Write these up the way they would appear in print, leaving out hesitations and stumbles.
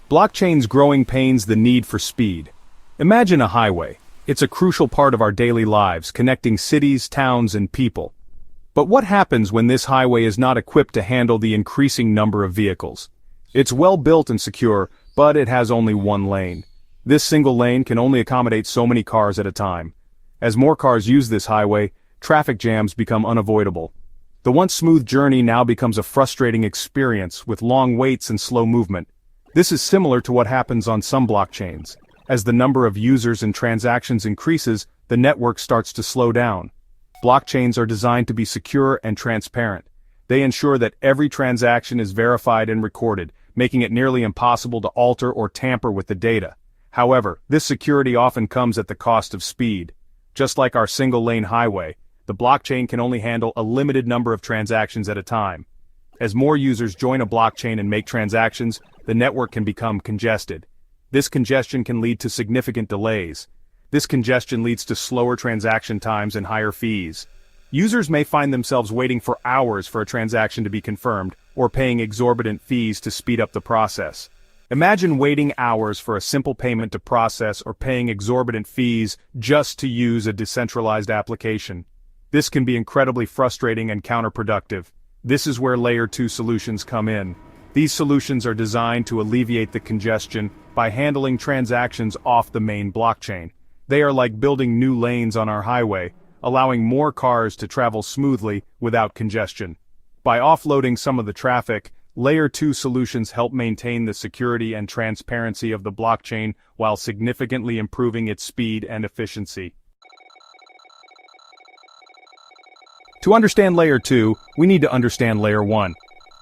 Blockchain's growing pains the need for speed. Imagine a highway. It's a crucial part of our daily lives, connecting cities, towns, and people. But what happens when this highway is not equipped to handle the increasing number of vehicles? It's well built and secure, but it has only one lane. This single lane can only accommodate so many cars at a time. As more cars use this highway, traffic jams become unavoidable. The once smooth journey now becomes a frustrating experience with long waits and slow movement. This is similar to what happens on some blockchains. As the number of users and transactions increases, the network starts to slow down. Blockchains are designed to be secure and transparent. They ensure that every transaction is verified and recorded, making it nearly impossible to alter or tamper with the data. However, this security often comes at the cost of speed. Just like our single-lane highway, the blockchain can only handle a limited number of transactions at a time. As more users join a blockchain and make transactions, the network can become congested. This congestion can lead to significant delays. This congestion leads to slower transaction times and higher fees. Users may find themselves waiting for hours for a transaction to be confirmed, or paying exorbitant fees to speed up the process. Imagine waiting hours for a simple payment to process or paying exorbitant fees just to use a decentralized application. This can be incredibly frustrating and counterproductive. This is where Layer 2 solutions come in. These solutions are designed to alleviate the congestion by handling transactions off the main blockchain. They are like building new lanes on our highway, allowing more cars to travel smoothly without congestion. By offloading some of the traffic, Layer 2 solutions help maintain the security and transparency of the blockchain while significantly improving its speed and efficiency. To understand Layer 2, we need to understand Layer 1.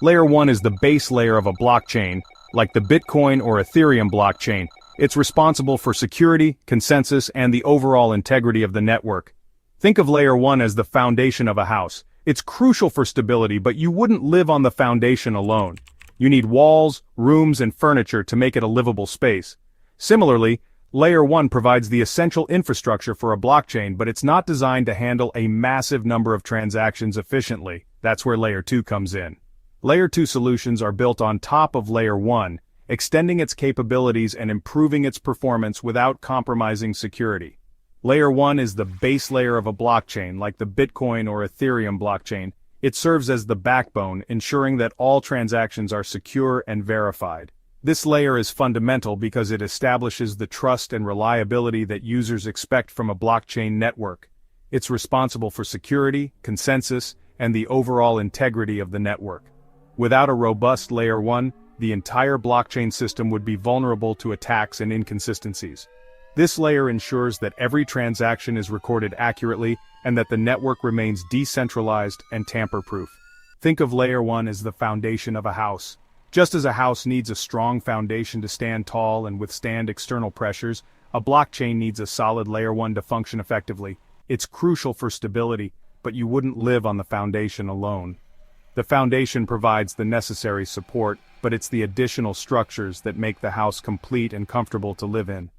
Layer 1 is the base layer of a blockchain, like the Bitcoin or Ethereum blockchain. It's responsible for security, consensus, and the overall integrity of the network. Think of Layer 1 as the foundation of a house. It's crucial for stability, but you wouldn't live on the foundation alone. You need walls, rooms, and furniture to make it a livable space. Similarly, Layer 1 provides the essential infrastructure for a blockchain, but it's not designed to handle a massive number of transactions efficiently. That's where Layer 2 comes in. Layer 2 solutions are built on top of Layer 1, extending its capabilities and improving its performance without compromising security. Layer 1 is the base layer of a blockchain, like the Bitcoin or Ethereum blockchain. It serves as the backbone, ensuring that all transactions are secure and verified. This layer is fundamental because it establishes the trust and reliability that users expect from a blockchain network. It's responsible for security, consensus, and the overall integrity of the network. Without a robust Layer 1, the entire blockchain system would be vulnerable to attacks and inconsistencies. This layer ensures that every transaction is recorded accurately and that the network remains decentralized and tamper-proof. Think of Layer 1 as the foundation of a house. Just as a house needs a strong foundation to stand tall and withstand external pressures, a blockchain needs a solid Layer 1 to function effectively. It's crucial for stability, but you wouldn't live on the foundation alone. The foundation provides the necessary support, but it's the additional structures that make the house complete and comfortable to live in.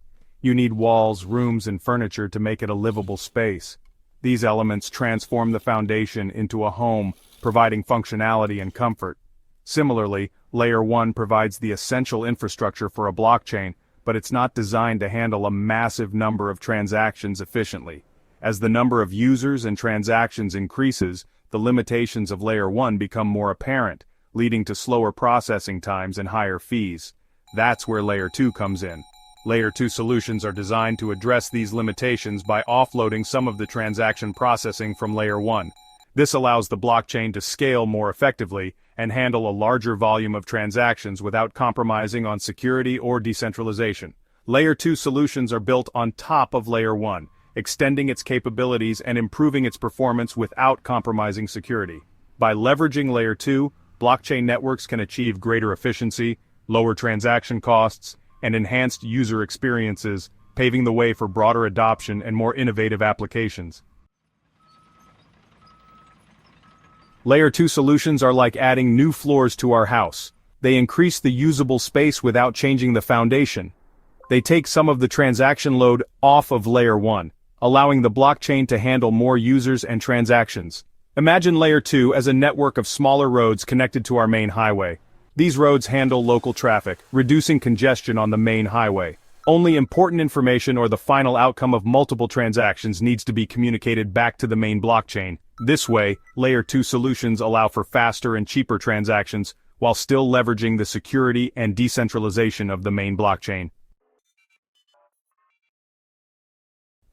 You need walls, rooms, and furniture to make it a livable space. These elements transform the foundation into a home, providing functionality and comfort. Similarly, Layer 1 provides the essential infrastructure for a blockchain, but it's not designed to handle a massive number of transactions efficiently. As the number of users and transactions increases, the limitations of Layer 1 become more apparent, leading to slower processing times and higher fees. That's where Layer 2 comes in. Layer 2 solutions are designed to address these limitations by offloading some of the transaction processing from Layer 1. This allows the blockchain to scale more effectively and handle a larger volume of transactions without compromising on security or decentralization. Layer 2 solutions are built on top of Layer 1, extending its capabilities and improving its performance without compromising security. By leveraging Layer 2, blockchain networks can achieve greater efficiency, lower transaction costs, and enhanced user experiences, paving the way for broader adoption and more innovative applications. Layer 2 solutions are like adding new floors to our house. They increase the usable space without changing the foundation. They take some of the transaction load off of Layer 1, allowing the blockchain to handle more users and transactions. Imagine Layer 2 as a network of smaller roads connected to our main highway. These roads handle local traffic, reducing congestion on the main highway. Only important information or the final outcome of multiple transactions needs to be communicated back to the main blockchain. This way, Layer 2 solutions allow for faster and cheaper transactions, while still leveraging the security and decentralization of the main blockchain.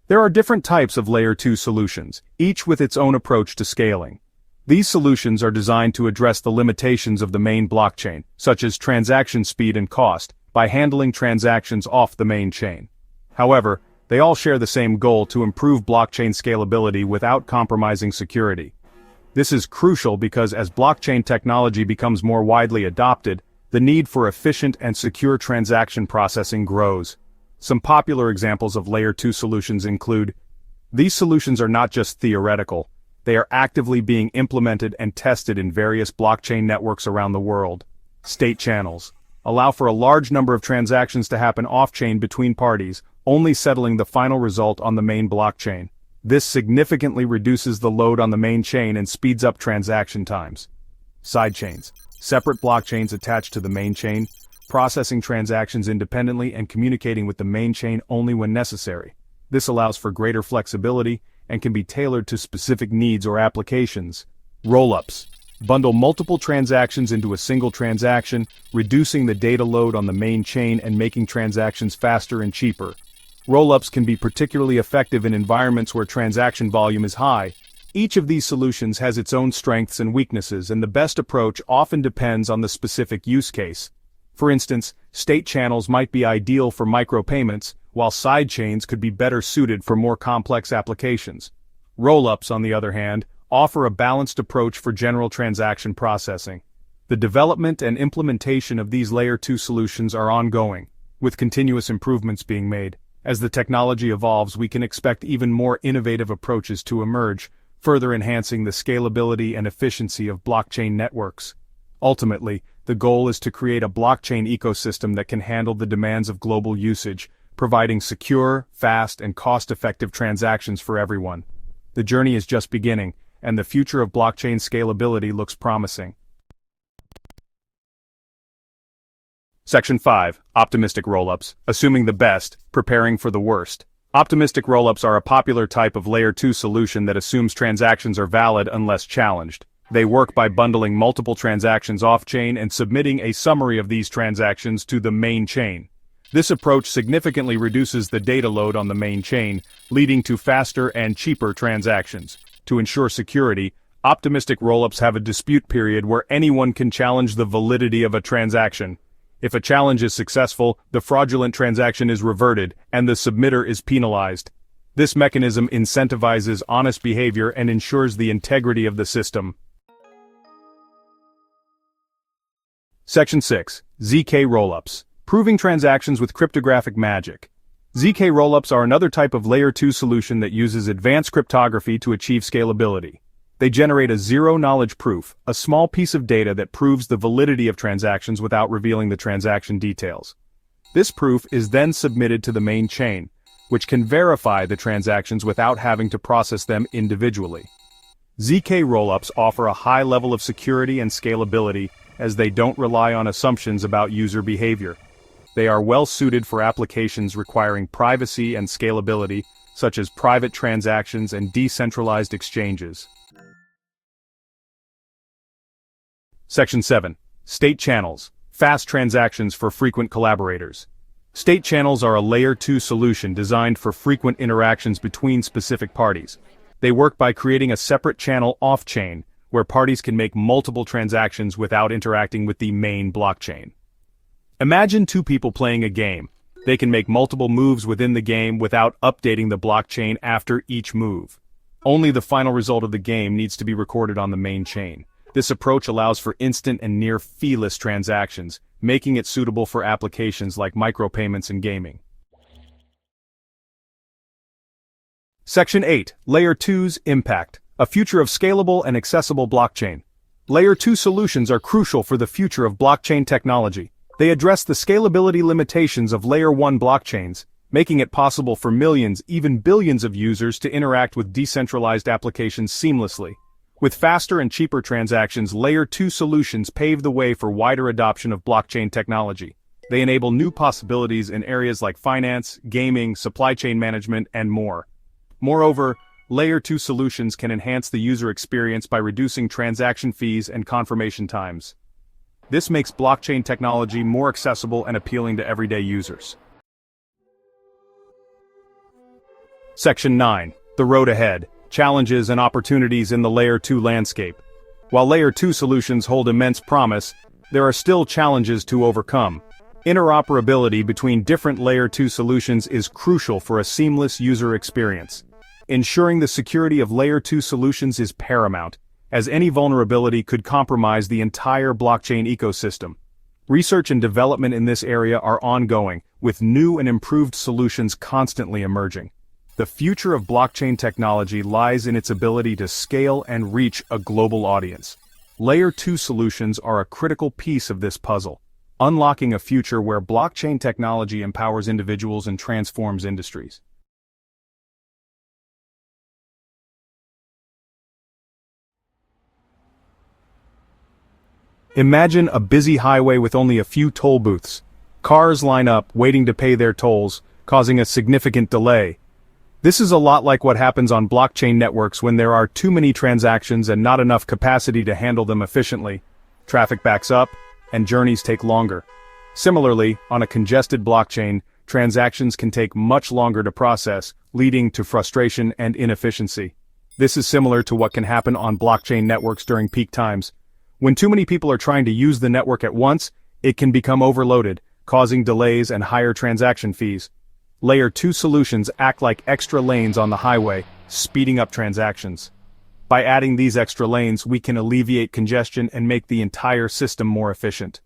There are different types of Layer 2 solutions, each with its own approach to scaling. These solutions are designed to address the limitations of the main blockchain, such as transaction speed and cost, by handling transactions off the main chain. However, they all share the same goal to improve blockchain scalability without compromising security. This is crucial because as blockchain technology becomes more widely adopted, the need for efficient and secure transaction processing grows. Some popular examples of Layer 2 solutions include: these solutions are not just theoretical, they are actively being implemented and tested in various blockchain networks around the world. State channels allow for a large number of transactions to happen off-chain between parties, only settling the final result on the main blockchain. This significantly reduces the load on the main chain and speeds up transaction times. Sidechains, separate blockchains attached to the main chain, processing transactions independently and communicating with the main chain only when necessary. This allows for greater flexibility and can be tailored to specific needs or applications. Rollups bundle multiple transactions into a single transaction, reducing the data load on the main chain and making transactions faster and cheaper. Rollups can be particularly effective in environments where transaction volume is high. Each of these solutions has its own strengths and weaknesses, and the best approach often depends on the specific use case. For instance, state channels might be ideal for micropayments, while sidechains could be better suited for more complex applications. Rollups, on the other hand, offer a balanced approach for general transaction processing. The development and implementation of these Layer 2 solutions are ongoing, with continuous improvements being made. As the technology evolves, we can expect even more innovative approaches to emerge, further enhancing the scalability and efficiency of blockchain networks. Ultimately, the goal is to create a blockchain ecosystem that can handle the demands of global usage, providing secure, fast, and cost-effective transactions for everyone. The journey is just beginning, and the future of blockchain scalability looks promising. Section 5. Optimistic Rollups. Assuming the best, preparing for the worst. Optimistic rollups are a popular type of Layer 2 solution that assumes transactions are valid unless challenged. They work by bundling multiple transactions off-chain and submitting a summary of these transactions to the main chain. This approach significantly reduces the data load on the main chain, leading to faster and cheaper transactions. To ensure security, optimistic rollups have a dispute period where anyone can challenge the validity of a transaction. If a challenge is successful, the fraudulent transaction is reverted, and the submitter is penalized. This mechanism incentivizes honest behavior and ensures the integrity of the system. Section 6. ZK-Rollups. Proving transactions with cryptographic magic. ZK-Rollups are another type of Layer 2 solution that uses advanced cryptography to achieve scalability. They generate a zero-knowledge proof, a small piece of data that proves the validity of transactions without revealing the transaction details. This proof is then submitted to the main chain, which can verify the transactions without having to process them individually. ZK-Rollups offer a high level of security and scalability as they don't rely on assumptions about user behavior. They are well suited for applications requiring privacy and scalability, such as private transactions and decentralized exchanges. Section 7. State channels. Fast transactions for frequent collaborators. State channels are a Layer 2 solution designed for frequent interactions between specific parties. They work by creating a separate channel off-chain, where parties can make multiple transactions without interacting with the main blockchain. Imagine two people playing a game. They can make multiple moves within the game without updating the blockchain after each move. Only the final result of the game needs to be recorded on the main chain. This approach allows for instant and near-feeless transactions, making it suitable for applications like micropayments and gaming. Section 8. Layer 2's Impact. A future of scalable and accessible blockchain. Layer 2 solutions are crucial for the future of blockchain technology. They address the scalability limitations of Layer 1 blockchains, making it possible for millions, even billions of users to interact with decentralized applications seamlessly. With faster and cheaper transactions, Layer 2 solutions pave the way for wider adoption of blockchain technology. They enable new possibilities in areas like finance, gaming, supply chain management, and more. Moreover, Layer 2 solutions can enhance the user experience by reducing transaction fees and confirmation times. This makes blockchain technology more accessible and appealing to everyday users. Section 9. The road ahead. Challenges and opportunities in the Layer 2 landscape. While Layer 2 solutions hold immense promise, there are still challenges to overcome. Interoperability between different Layer 2 solutions is crucial for a seamless user experience. Ensuring the security of Layer 2 solutions is paramount, as any vulnerability could compromise the entire blockchain ecosystem. Research and development in this area are ongoing, with new and improved solutions constantly emerging. The future of blockchain technology lies in its ability to scale and reach a global audience. Layer 2 solutions are a critical piece of this puzzle, unlocking a future where blockchain technology empowers individuals and transforms industries. Imagine a busy highway with only a few toll booths. Cars line up, waiting to pay their tolls, causing a significant delay. This is a lot like what happens on blockchain networks when there are too many transactions and not enough capacity to handle them efficiently. Traffic backs up, and journeys take longer. Similarly, on a congested blockchain, transactions can take much longer to process, leading to frustration and inefficiency. This is similar to what can happen on blockchain networks during peak times. When too many people are trying to use the network at once, it can become overloaded, causing delays and higher transaction fees. Layer 2 solutions act like extra lanes on the highway, speeding up transactions. By adding these extra lanes, we can alleviate congestion and make the entire system more efficient.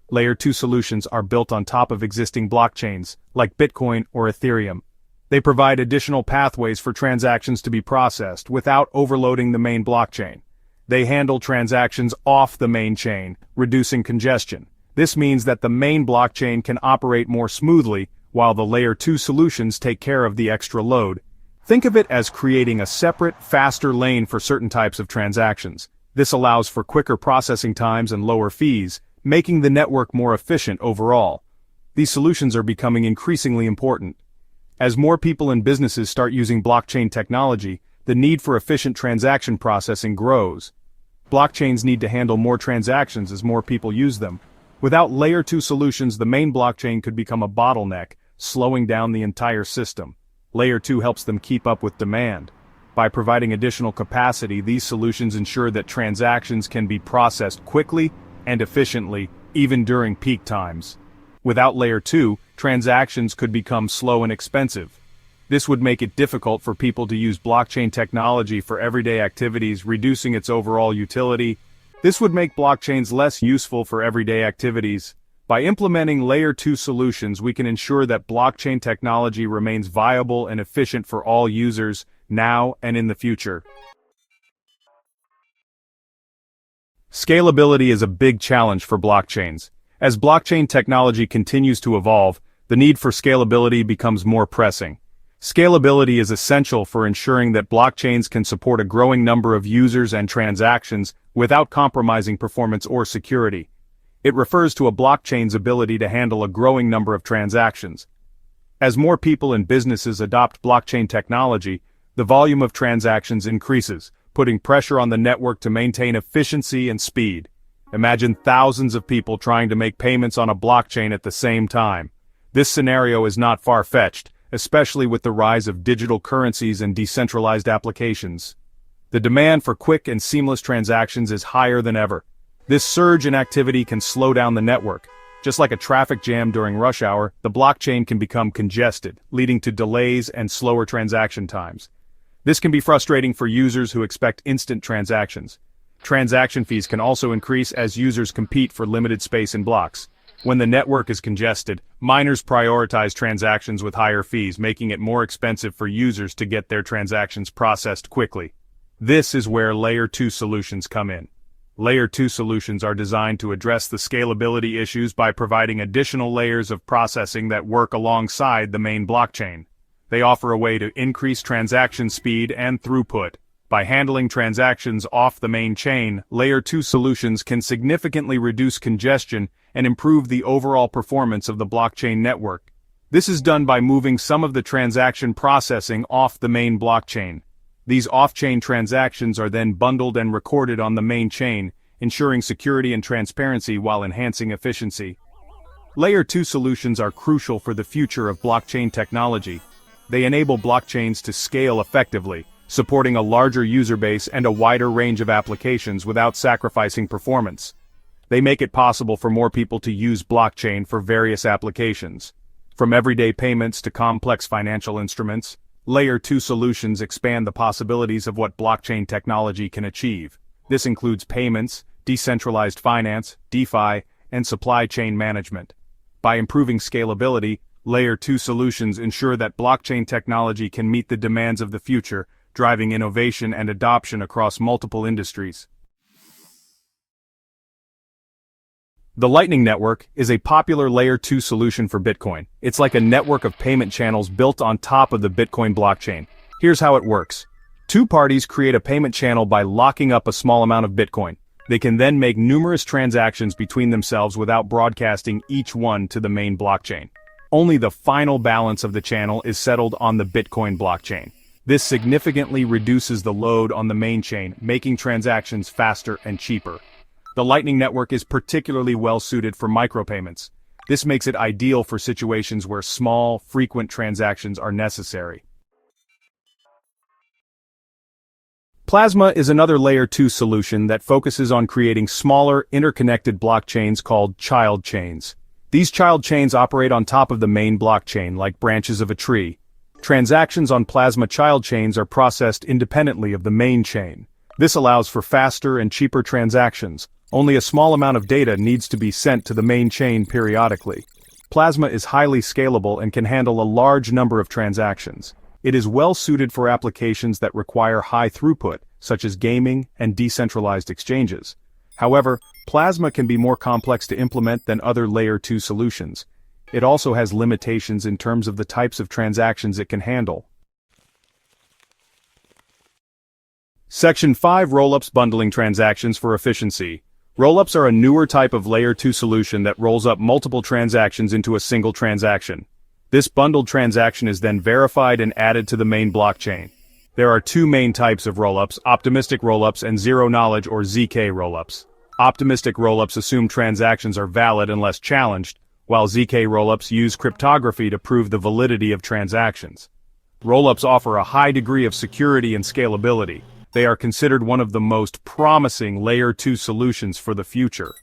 Layer 2 solutions are built on top of existing blockchains, like Bitcoin or Ethereum. They provide additional pathways for transactions to be processed without overloading the main blockchain. They handle transactions off the main chain, reducing congestion. This means that the main blockchain can operate more smoothly, while the Layer 2 solutions take care of the extra load. Think of it as creating a separate, faster lane for certain types of transactions. This allows for quicker processing times and lower fees, making the network more efficient overall. These solutions are becoming increasingly important. As more people and businesses start using blockchain technology, the need for efficient transaction processing grows. Blockchains need to handle more transactions as more people use them. Without Layer 2 solutions, the main blockchain could become a bottleneck, slowing down the entire system. Layer 2 helps them keep up with demand. By providing additional capacity, these solutions ensure that transactions can be processed quickly and efficiently, even during peak times. Without Layer 2, transactions could become slow and expensive. This would make it difficult for people to use blockchain technology for everyday activities, reducing its overall utility. This would make blockchains less useful for everyday activities. By implementing Layer 2 solutions, we can ensure that blockchain technology remains viable and efficient for all users, now and in the future. Scalability is a big challenge for blockchains. As blockchain technology continues to evolve, the need for scalability becomes more pressing. Scalability is essential for ensuring that blockchains can support a growing number of users and transactions without compromising performance or security. It refers to a blockchain's ability to handle a growing number of transactions. As more people and businesses adopt blockchain technology, the volume of transactions increases, putting pressure on the network to maintain efficiency and speed. Imagine thousands of people trying to make payments on a blockchain at the same time. This scenario is not far-fetched, especially with the rise of digital currencies and decentralized applications. The demand for quick and seamless transactions is higher than ever. This surge in activity can slow down the network. Just like a traffic jam during rush hour, the blockchain can become congested, leading to delays and slower transaction times. This can be frustrating for users who expect instant transactions. Transaction fees can also increase as users compete for limited space in blocks. When the network is congested, miners prioritize transactions with higher fees, making it more expensive for users to get their transactions processed quickly. This is where Layer 2 solutions come in. Layer 2 solutions are designed to address the scalability issues by providing additional layers of processing that work alongside the main blockchain. They offer a way to increase transaction speed and throughput. By handling transactions off the main chain, Layer 2 solutions can significantly reduce congestion and improve the overall performance of the blockchain network. This is done by moving some of the transaction processing off the main blockchain. These off-chain transactions are then bundled and recorded on the main chain, ensuring security and transparency while enhancing efficiency. Layer 2 solutions are crucial for the future of blockchain technology. They enable blockchains to scale effectively, supporting a larger user base and a wider range of applications without sacrificing performance. They make it possible for more people to use blockchain for various applications. From everyday payments to complex financial instruments, Layer 2 solutions expand the possibilities of what blockchain technology can achieve. This includes payments, decentralized finance, DeFi, and supply chain management. By improving scalability, Layer 2 solutions ensure that blockchain technology can meet the demands of the future, driving innovation and adoption across multiple industries. The Lightning Network is a popular Layer 2 solution for Bitcoin. It's like a network of payment channels built on top of the Bitcoin blockchain. Here's how it works. Two parties create a payment channel by locking up a small amount of Bitcoin. They can then make numerous transactions between themselves without broadcasting each one to the main blockchain. Only the final balance of the channel is settled on the Bitcoin blockchain. This significantly reduces the load on the main chain, making transactions faster and cheaper. The Lightning Network is particularly well suited for micropayments. This makes it ideal for situations where small, frequent transactions are necessary. Plasma is another Layer 2 solution that focuses on creating smaller, interconnected blockchains called child chains. These child chains operate on top of the main blockchain like branches of a tree. Transactions on Plasma child chains are processed independently of the main chain. This allows for faster and cheaper transactions. Only a small amount of data needs to be sent to the main chain periodically. Plasma is highly scalable and can handle a large number of transactions. It is well suited for applications that require high throughput, such as gaming and decentralized exchanges. However, Plasma can be more complex to implement than other Layer 2 solutions. It also has limitations in terms of the types of transactions it can handle. Section 5 Rollups Bundling Transactions for Efficiency. Rollups are a newer type of Layer 2 solution that rolls up multiple transactions into a single transaction. This bundled transaction is then verified and added to the main blockchain. There are two main types of rollups: optimistic rollups and zero-knowledge or ZK-Rollups. Optimistic rollups assume transactions are valid unless challenged, while ZK-Rollups use cryptography to prove the validity of transactions. Rollups offer a high degree of security and scalability. They are considered one of the most promising Layer 2 solutions for the future.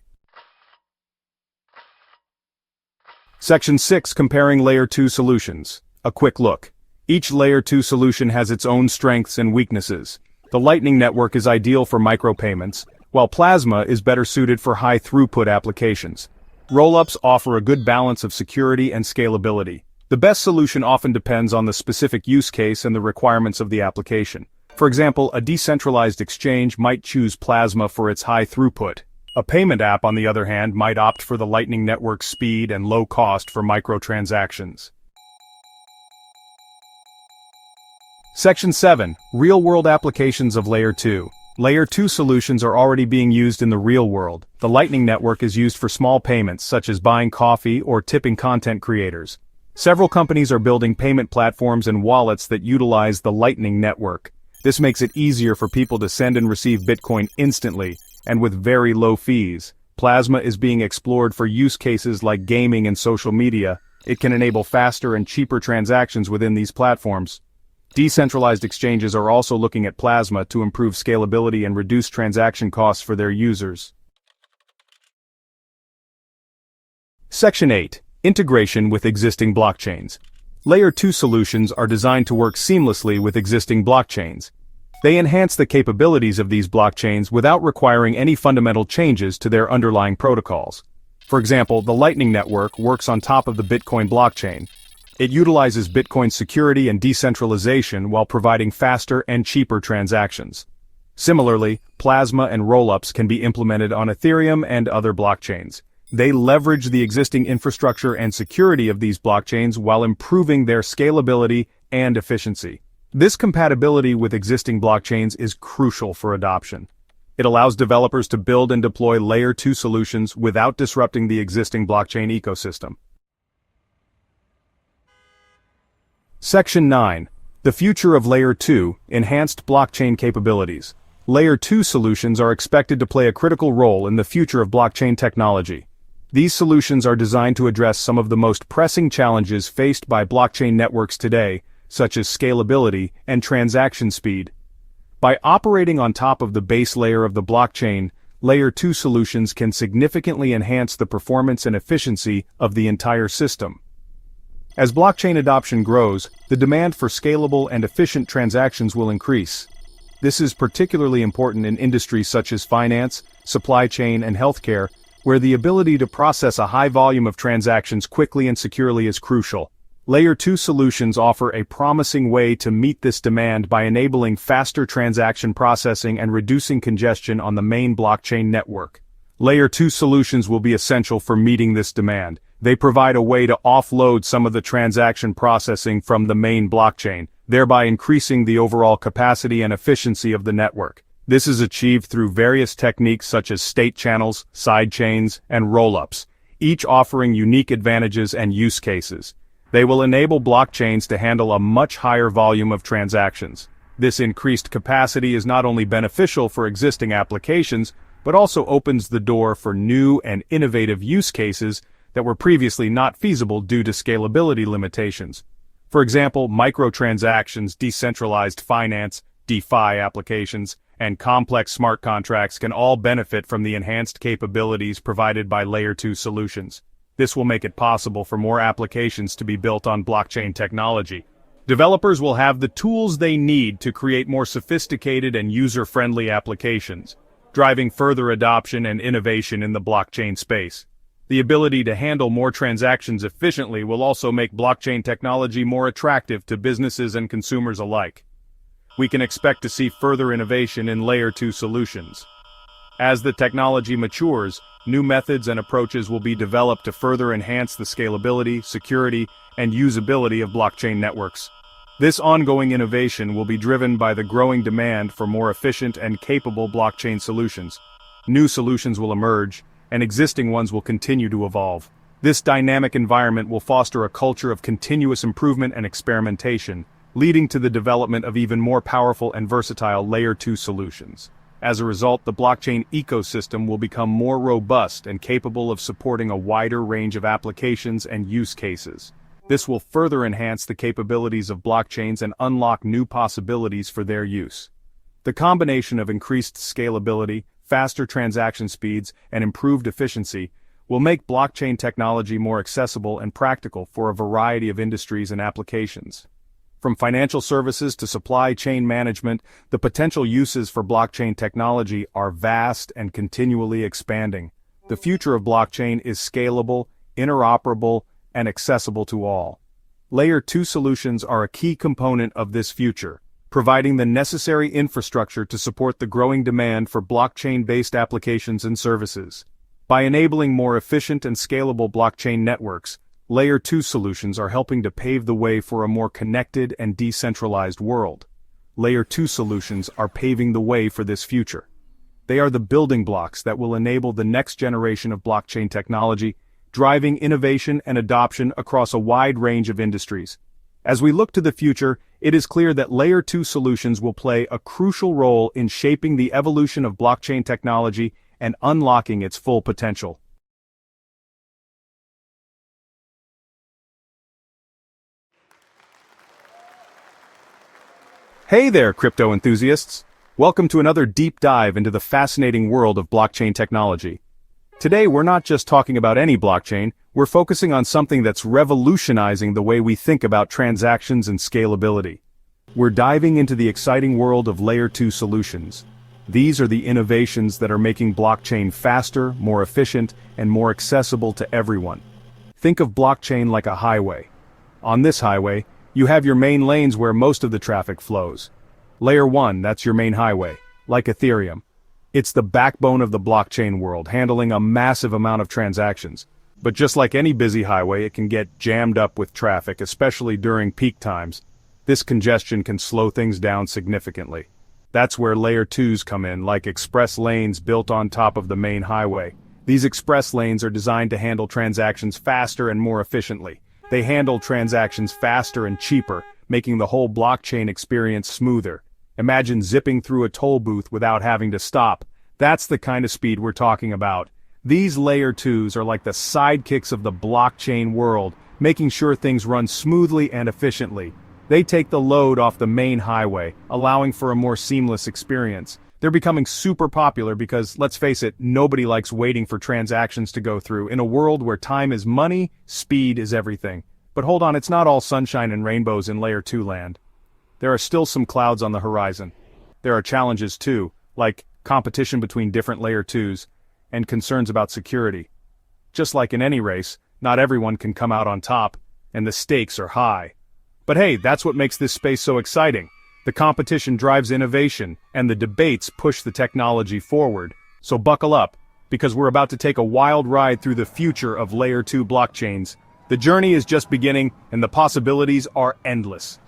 Section 6 Comparing Layer 2 Solutions. A quick look. Each Layer 2 solution has its own strengths and weaknesses. The Lightning Network is ideal for micropayments, while Plasma is better suited for high-throughput applications. Rollups offer a good balance of security and scalability. The best solution often depends on the specific use case and the requirements of the application. For example, a decentralized exchange might choose Plasma for its high throughput. A payment app, on the other hand, might opt for the Lightning Network's speed and low cost for microtransactions. Section 7. Real-world applications of Layer 2. Layer 2 solutions are already being used in the real world. The Lightning Network is used for small payments, such as buying coffee or tipping content creators. Several companies are building payment platforms and wallets that utilize the Lightning Network. This makes it easier for people to send and receive Bitcoin instantly, and with very low fees. Plasma is being explored for use cases like gaming and social media. It can enable faster and cheaper transactions within these platforms. Decentralized exchanges are also looking at Plasma to improve scalability and reduce transaction costs for their users. Section 8. Integration with existing blockchains. Layer 2 solutions are designed to work seamlessly with existing blockchains. They enhance the capabilities of these blockchains without requiring any fundamental changes to their underlying protocols. For example, the Lightning Network works on top of the Bitcoin blockchain. It utilizes Bitcoin's security and decentralization while providing faster and cheaper transactions. Similarly, Plasma and Rollups can be implemented on Ethereum and other blockchains. They leverage the existing infrastructure and security of these blockchains while improving their scalability and efficiency. This compatibility with existing blockchains is crucial for adoption. It allows developers to build and deploy Layer 2 solutions without disrupting the existing blockchain ecosystem. Section 9. The future of Layer 2, enhanced blockchain capabilities. Layer 2 solutions are expected to play a critical role in the future of blockchain technology. These solutions are designed to address some of the most pressing challenges faced by blockchain networks today, such as scalability and transaction speed. By operating on top of the base layer of the blockchain, Layer 2 solutions can significantly enhance the performance and efficiency of the entire system. As blockchain adoption grows, the demand for scalable and efficient transactions will increase. This is particularly important in industries such as finance, supply chain, and healthcare, where the ability to process a high volume of transactions quickly and securely is crucial. Layer 2 solutions offer a promising way to meet this demand by enabling faster transaction processing and reducing congestion on the main blockchain network. Layer 2 solutions will be essential for meeting this demand. They provide a way to offload some of the transaction processing from the main blockchain, thereby increasing the overall capacity and efficiency of the network. This is achieved through various techniques such as state channels, sidechains, and rollups, each offering unique advantages and use cases. They will enable blockchains to handle a much higher volume of transactions. This increased capacity is not only beneficial for existing applications, but also opens the door for new and innovative use cases that were previously not feasible due to scalability limitations. For example, microtransactions, decentralized finance, DeFi applications, and complex smart contracts can all benefit from the enhanced capabilities provided by Layer 2 solutions. This will make it possible for more applications to be built on blockchain technology. Developers will have the tools they need to create more sophisticated and user-friendly applications, driving further adoption and innovation in the blockchain space. The ability to handle more transactions efficiently will also make blockchain technology more attractive to businesses and consumers alike. We can expect to see further innovation in Layer 2 solutions. As the technology matures, new methods and approaches will be developed to further enhance the scalability, security, and usability of blockchain networks. This ongoing innovation will be driven by the growing demand for more efficient and capable blockchain solutions. New solutions will emerge, and existing ones will continue to evolve. This dynamic environment will foster a culture of continuous improvement and experimentation, leading to the development of even more powerful and versatile Layer 2 solutions. As a result, the blockchain ecosystem will become more robust and capable of supporting a wider range of applications and use cases. This will further enhance the capabilities of blockchains and unlock new possibilities for their use. The combination of increased scalability, faster transaction speeds, and improved efficiency will make blockchain technology more accessible and practical for a variety of industries and applications. From financial services to supply chain management, the potential uses for blockchain technology are vast and continually expanding. The future of blockchain is scalable, interoperable, and accessible to all. Layer 2 solutions are a key component of this future, providing the necessary infrastructure to support the growing demand for blockchain-based applications and services. By enabling more efficient and scalable blockchain networks, Layer 2 solutions are helping to pave the way for a more connected and decentralized world. Layer 2 solutions are paving the way for this future. They are the building blocks that will enable the next generation of blockchain technology, driving innovation and adoption across a wide range of industries. As we look to the future, it is clear that Layer 2 solutions will play a crucial role in shaping the evolution of blockchain technology and unlocking its full potential. Hey there, crypto enthusiasts! Welcome to another deep dive into the fascinating world of blockchain technology. Today we're not just talking about any blockchain, we're focusing on something that's revolutionizing the way we think about transactions and scalability. We're diving into the exciting world of Layer 2 solutions. These are the innovations that are making blockchain faster, more efficient, and more accessible to everyone. Think of blockchain like a highway. On this highway, you have your main lanes where most of the traffic flows. Layer 1, that's your main highway, like Ethereum. It's the backbone of the blockchain world, handling a massive amount of transactions. But just like any busy highway, it can get jammed up with traffic, especially during peak times. This congestion can slow things down significantly. That's where layer 2s come in, like express lanes built on top of the main highway. These express lanes are designed to handle transactions faster and more efficiently. They handle transactions faster and cheaper, making the whole blockchain experience smoother. Imagine zipping through a toll booth without having to stop. That's the kind of speed we're talking about. These layer 2s are like the sidekicks of the blockchain world, making sure things run smoothly and efficiently. They take the load off the main highway, allowing for a more seamless experience. They're becoming super popular because, let's face it, nobody likes waiting for transactions to go through. In a world where time is money, speed is everything. But hold on, it's not all sunshine and rainbows in layer 2 land. There are still some clouds on the horizon. There are challenges too, like competition between different layer 2s, and concerns about security. Just like in any race, not everyone can come out on top, and the stakes are high. But hey, that's what makes this space so exciting. The competition drives innovation, and the debates push the technology forward. So buckle up, because we're about to take a wild ride through the future of layer 2 blockchains. The journey is just beginning, and the possibilities are endless.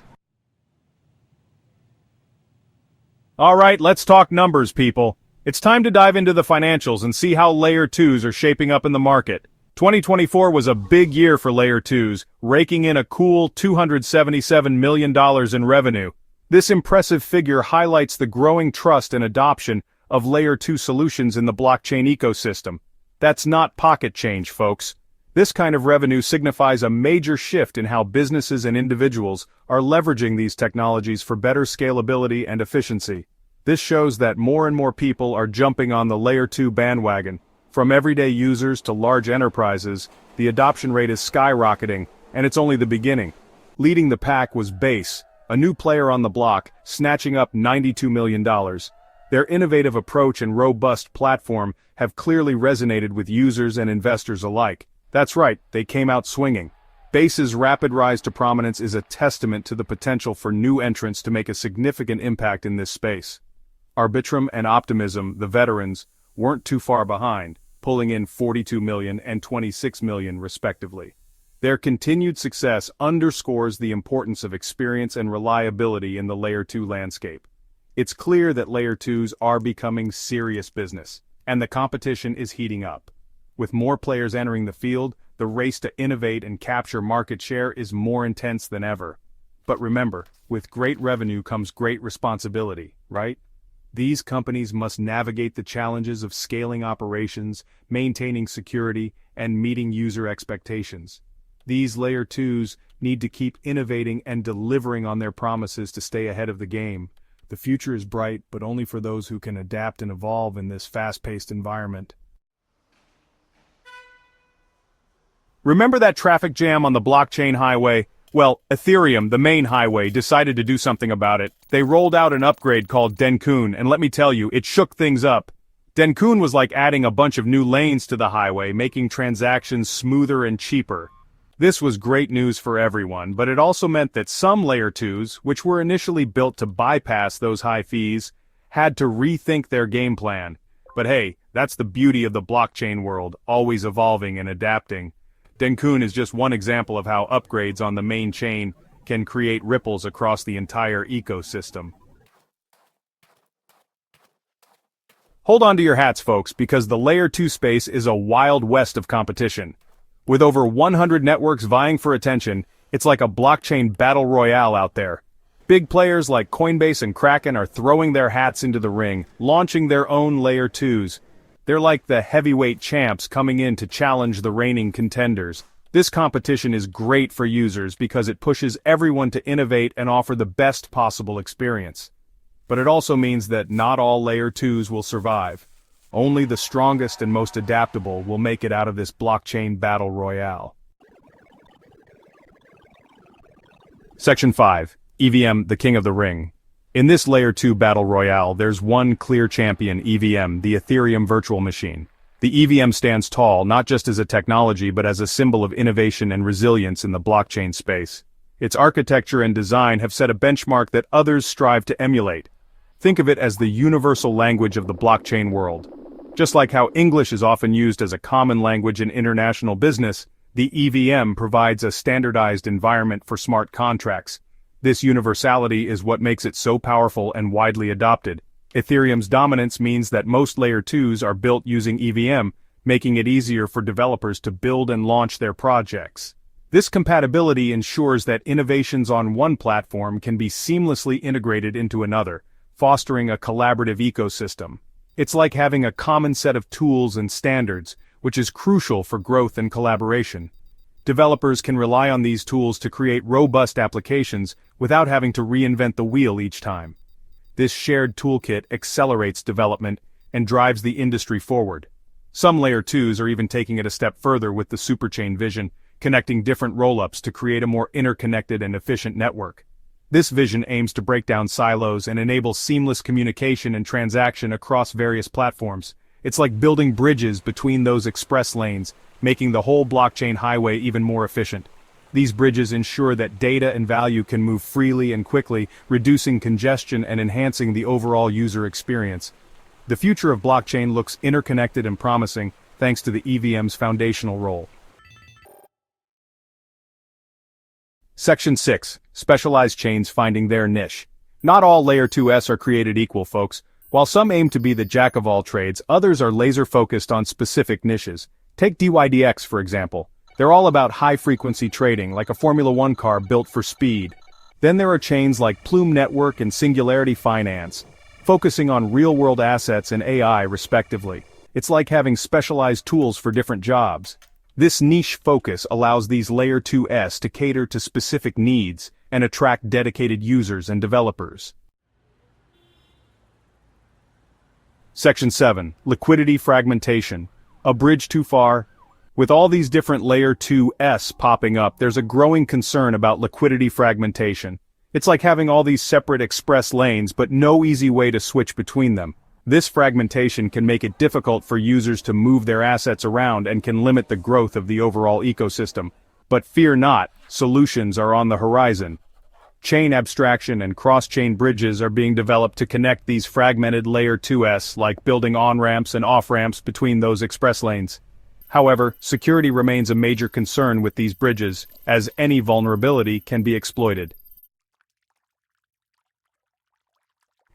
Alright, let's talk numbers, people. It's time to dive into the financials and see how layer 2s are shaping up in the market. 2024 was a big year for layer 2s, raking in a cool $277 million in revenue. This impressive figure highlights the growing trust and adoption of layer 2 solutions in the blockchain ecosystem. That's not pocket change, folks. This kind of revenue signifies a major shift in how businesses and individuals are leveraging these technologies for better scalability and efficiency. This shows that more and more people are jumping on the layer 2 bandwagon. From everyday users to large enterprises, the adoption rate is skyrocketing, and it's only the beginning. Leading the pack was Base, a new player on the block, snatching up $92 million. Their innovative approach and robust platform have clearly resonated with users and investors alike. That's right, they came out swinging. Base's rapid rise to prominence is a testament to the potential for new entrants to make a significant impact in this space. Arbitrum and Optimism, the veterans, weren't too far behind, pulling in $42 million and $26 million respectively. Their continued success underscores the importance of experience and reliability in the layer 2 landscape. It's clear that layer 2s are becoming serious business, and the competition is heating up. With more players entering the field, the race to innovate and capture market share is more intense than ever. But remember, with great revenue comes great responsibility, right? These companies must navigate the challenges of scaling operations, maintaining security, and meeting user expectations. These layer 2s need to keep innovating and delivering on their promises to stay ahead of the game. The future is bright, but only for those who can adapt and evolve in this fast-paced environment. Remember that traffic jam on the blockchain highway? Well, Ethereum, the main highway, decided to do something about it. They rolled out an upgrade called Denkun, and let me tell you, it shook things up. Denkun was like adding a bunch of new lanes to the highway, making transactions smoother and cheaper. This was great news for everyone, but it also meant that some layer 2s, which were initially built to bypass those high fees, had to rethink their game plan. But hey, that's the beauty of the blockchain world, always evolving and adapting. Denkun is just one example of how upgrades on the main chain can create ripples across the entire ecosystem. Hold on to your hats, folks, because the layer 2 space is a wild west of competition. With over 100 networks vying for attention, it's like a blockchain battle royale out there. Big players like Coinbase and Kraken are throwing their hats into the ring, launching their own layer 2s. They're like the heavyweight champs coming in to challenge the reigning contenders. This competition is great for users because it pushes everyone to innovate and offer the best possible experience. But it also means that not all layer 2s will survive. Only the strongest and most adaptable will make it out of this blockchain battle royale. Section 5. EVM, the King of the Ring. In this Layer 2 Battle Royale, there's one clear champion, EVM, the Ethereum Virtual Machine. The EVM stands tall, not just as a technology but as a symbol of innovation and resilience in the blockchain space. Its architecture and design have set a benchmark that others strive to emulate. Think of it as the universal language of the blockchain world. Just like how English is often used as a common language in international business, the EVM provides a standardized environment for smart contracts. This universality is what makes it so powerful and widely adopted. Ethereum's dominance means that most Layer 2s are built using EVM, making it easier for developers to build and launch their projects. This compatibility ensures that innovations on one platform can be seamlessly integrated into another, fostering a collaborative ecosystem. It's like having a common set of tools and standards, which is crucial for growth and collaboration. Developers can rely on these tools to create robust applications without having to reinvent the wheel each time. This shared toolkit accelerates development and drives the industry forward. Some Layer 2s are even taking it a step further with the superchain vision, connecting different rollups to create a more interconnected and efficient network. This vision aims to break down silos and enable seamless communication and transaction across various platforms. It's like building bridges between those express lanes, making the whole blockchain highway even more efficient. These bridges ensure that data and value can move freely and quickly, reducing congestion and enhancing the overall user experience. The future of blockchain looks interconnected and promising, thanks to the EVM's foundational role. Section 6. Specialized chains finding their niche. Not all Layer 2s are created equal, folks. While some aim to be the jack of all trades, others are laser-focused on specific niches. Take DYDX, for example. They're all about high-frequency trading, like a Formula One car built for speed. Then there are chains like Plume Network and Singularity Finance, focusing on real-world assets and AI, respectively. It's like having specialized tools for different jobs. This niche focus allows these Layer 2s to cater to specific needs and attract dedicated users and developers. Section 7. Liquidity fragmentation. A bridge too far? With all these different Layer 2s popping up, there's a growing concern about liquidity fragmentation. It's like having all these separate express lanes but no easy way to switch between them. This fragmentation can make it difficult for users to move their assets around and can limit the growth of the overall ecosystem. But fear not, solutions are on the horizon. Chain abstraction and cross-chain bridges are being developed to connect these fragmented Layer 2s, like building on-ramps and off-ramps between those express lanes. However, security remains a major concern with these bridges, as any vulnerability can be exploited.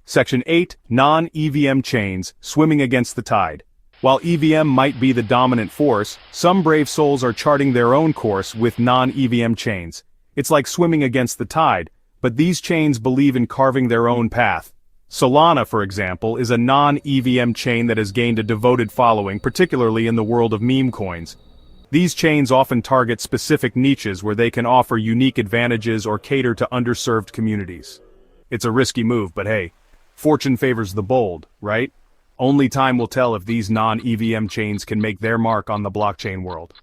Section 8. Non-EVM chains, swimming against the tide. While EVM might be the dominant force, some brave souls are charting their own course with non-EVM chains. It's like swimming against the tide, but these chains believe in carving their own path. Solana, for example, is a non-EVM chain that has gained a devoted following, particularly in the world of meme coins. These chains often target specific niches where they can offer unique advantages or cater to underserved communities. It's a risky move, but hey, fortune favors the bold, right? Only time will tell if these non-EVM chains can make their mark on the blockchain world.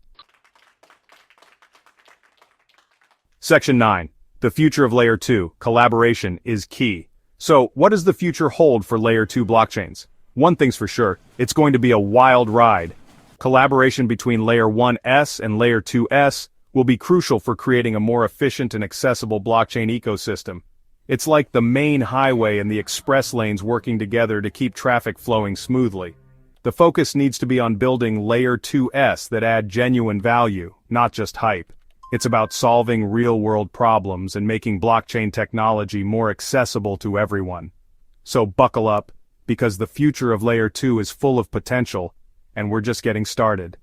Section 9. The future of Layer 2, collaboration, is key. So, what does the future hold for Layer 2 blockchains? One thing's for sure, it's going to be a wild ride. Collaboration between Layer 1s and Layer 2s will be crucial for creating a more efficient and accessible blockchain ecosystem. It's like the main highway and the express lanes working together to keep traffic flowing smoothly. The focus needs to be on building Layer 2s that add genuine value, not just hype. It's about solving real-world problems and making blockchain technology more accessible to everyone. So buckle up, because the future of Layer 2 is full of potential, and we're just getting started.